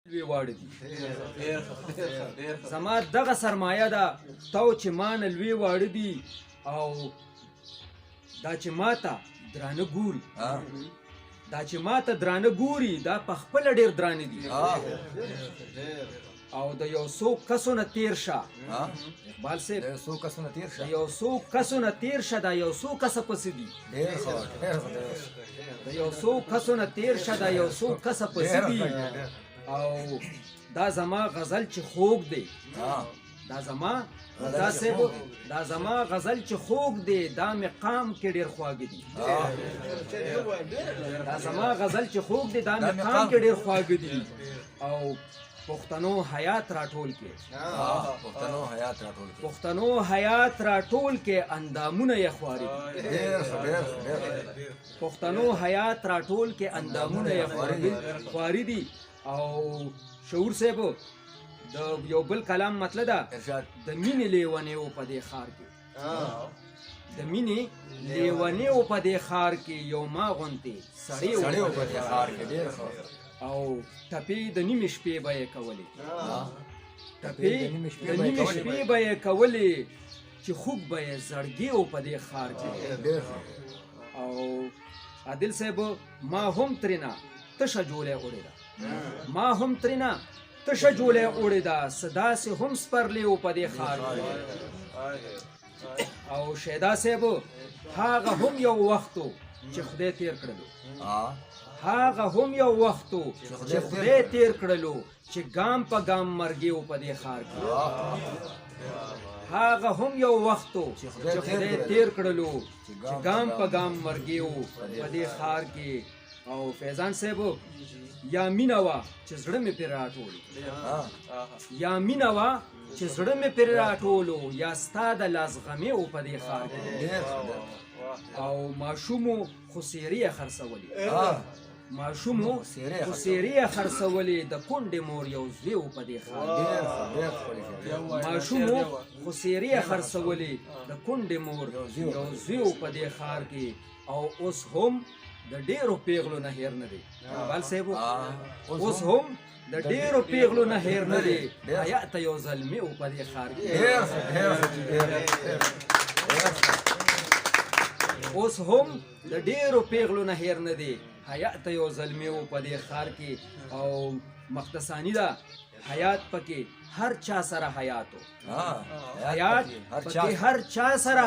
وی واړه دي زما دغه سرمایه ده تو چې ما نه لوی واړه دي او دا چې ما ته درانه ګوري دا په خپله ډېر درانه دي او د یو څو کسو نه تېر شه اقبال صاحب د یو څو کسو نه تېر شه دا یو څو کسه پسې دي د یو څو کسو نه تېر شه دا یو څو کسه پسې دي او دا زما غزل چې خوږ دی دا زما غزل چې خوږ دی دا مې قام کې ډېر خواږه دي دا زما غزل چې خوږ دی دا مې قام کې ډېر خواږه دي او پښتنو حیات راټول کې اندامونه یې خواري دي او شعور صاحب د یو بل کلام مطلب ده د مینې لیونې و په دې ښار کې یو ما غوندې سړی و په دې ښار کې او ټپې د نیمې شپې به یې کولې چې خوږ به یې زړګي و په دې ښار کې او عادل صاحب ما هم ترېنه تشه جولی اوړې ده څه داسې هم سپرلی و په دې ښار کې او شیدا صاحب هغه هم یو وخت و چې خدای تېر کړلو چې ګام په ګام مرګي و په دې ښار کې او فیضان صاحب یا مینه وه چې زړه مې پرې راټولو یا ستا د لاس غمې و په دې ښار کې او ماشومو خو څېرې یې خرڅولې د کونډې مور یو زوی و په دې ښار کې او اوس هم د ډېرو پیغلو نه هېر نه دی اقبال صاحب حیات یو زلمي و په دې ښار کې او مختصانی ده حیات پکې هر چا سره